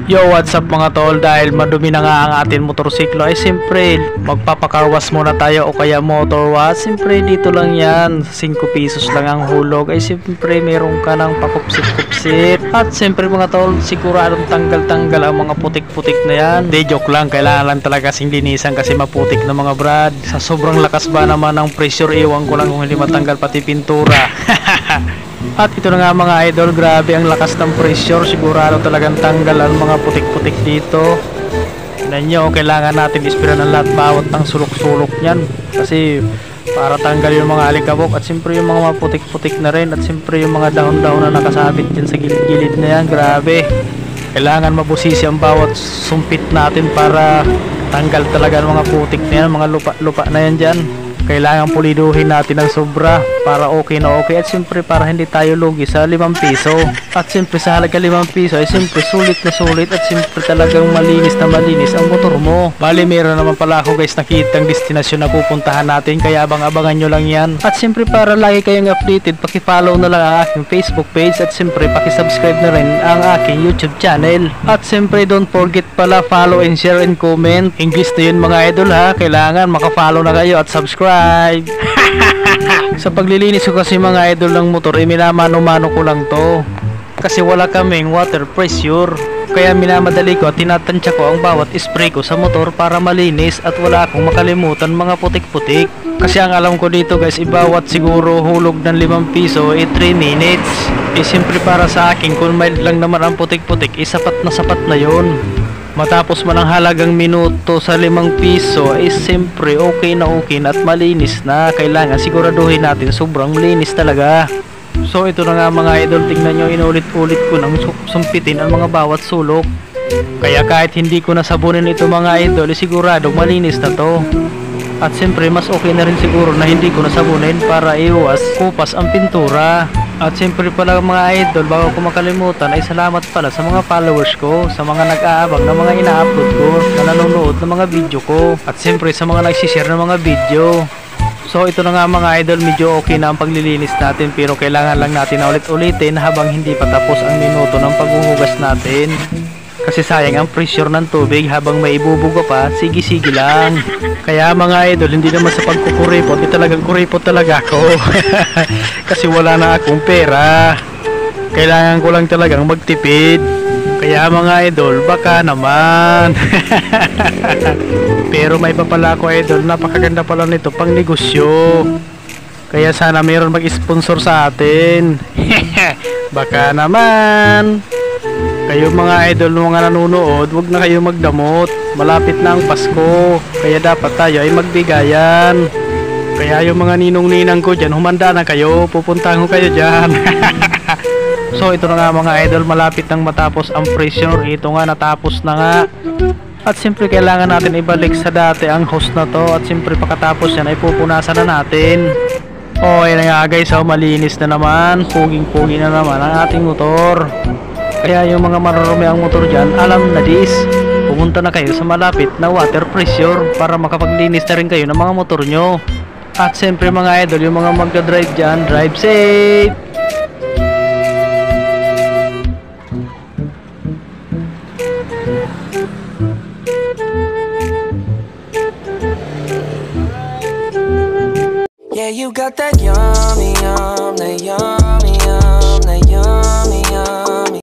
Yo, what's up mga tol? Dahil madumi na nga ang ating motorsiklo ay siyempre magpapakarwas muna tayo o kaya motor wash. Siyempre dito lang yan, 5 pesos lang ang hulog. Ay siyempre meron ka ng pakupsit-kupsit. At siyempre mga tol, siguradong tanggal-tanggal ang mga putik-putik na yan. Di joke lang, kailangan lang talaga kasing linisan kasi maputik na mga brad. Sa sobrang lakas ba naman ng pressure, iwan ko lang kung hindi matanggal pati pintura. At ito na nga mga idol, grabe ang lakas ng pressure, sigurado talagang tanggal ang mga putik-putik dito. Tignan nyo, kailangan natin ispira ng lahat bawat ng sulok-sulok nyan kasi para tanggal yung mga alikabok at siyempre yung mga putik-putik na rin at siyempre yung mga dahon-dahon na nakasabit dyan sa gilid-gilid na yan. Grabe, kailangan mabusisi ang bawat sumpit natin para tanggal talaga ang mga putik na yan, mga lupa-lupa na yan dyan. Kailangan puliduhin natin ng sobra para okay na okay at siyempre para hindi tayo lugi sa 5 piso. At siyempre sa halaga 5 piso ay siyempre sulit na sulit at siyempre talagang malinis na malinis ang motor mo. Bali meron naman pala ako guys nakitang destinasyon na pupuntahan natin kaya abang-abangan nyo lang yan. At siyempre para lagi kayong updated, paki-follow na lang ang aking Facebook page at siyempre paki-subscribe na rin ang aking YouTube channel. At siyempre don't forget pala follow and share and comment. English na yun mga idol ha, kailangan maka-follow na kayo at subscribe. Sa paglilinis ko kasi mga idol ng motor ay minamano-mano ko lang to kasi wala kaming water pressure, kaya minamadali ko at tinatansya ko ang bawat spray ko sa motor para malinis at wala akong makalimutan mga putik-putik. Kasi ang alam ko dito guys, ibawat siguro hulog ng 5 piso ay 3 minutes. Siyempre para sa akin kung may lang naman ang putik-putik sapat na yun. Matapos man ang halagang minuto sa 5 piso ay siyempre okay na at malinis na. Kailangan siguraduhin natin sobrang linis talaga. So ito na nga mga idol, tingnan nyo, inulit-ulit ko nang sumpitin ang mga bawat sulok. Kaya kahit hindi ko nasabunin ito mga idol, siguradong malinis na to. At siyempre mas okay na rin siguro na hindi ko nasabunin para iwas kupas ang pintura. At siyempre pala mga idol, bago ko makalimutan ay salamat pala sa mga followers ko, sa mga nag-aabang na mga ina-upload ko, na nanonood ng mga video ko, at siyempre sa mga nagsishare ng mga video. So ito na nga mga idol, medyo okay na ang paglilinis natin pero kailangan lang natin na ulit-ulitin habang hindi pa tapos ang minuto ng paghuhugas natin. Kasi sayang ang pressure ng tubig habang may ibubuga pa, sige-sige lang. Kaya mga idol, hindi naman sa pagkukuripot, talagang kuripot talaga ako. Kasi wala na akong pera. Kailangan ko lang talagang magtipid. Kaya mga idol, baka naman. Pero may pa pala ako idol, napakaganda pala nito pang negosyo. Kaya sana mayroon mag-sponsor sa atin. Baka naman. Kayo mga idol mga nanonood, wag na kayo magdamot. Malapit na ang Pasko, kaya dapat tayo ay magbigayan. Kaya yung mga ninong-ninang ko dyan, humanda na kayo, pupuntahan ko kayo dyan. So ito na nga mga idol, malapit nang matapos ang pressure. Ito nga, natapos na nga. At siyempre kailangan natin ibalik sa dati ang hose na to. At siyempre pagkatapos yan ay pupunasan na natin. Oh, yan nga guys, malinis na naman. Puging-pugi na naman ang ating motor. Kaya yung mga marurumi ang motor dyan, alam na this, pumunta na kayo sa malapit na water pressure para makapaglinis na rin kayo ng mga motor nyo. At siyempre mga idol, yung mga magdadrive dyan, drive safe! Yeah, you got that yummy, that yum.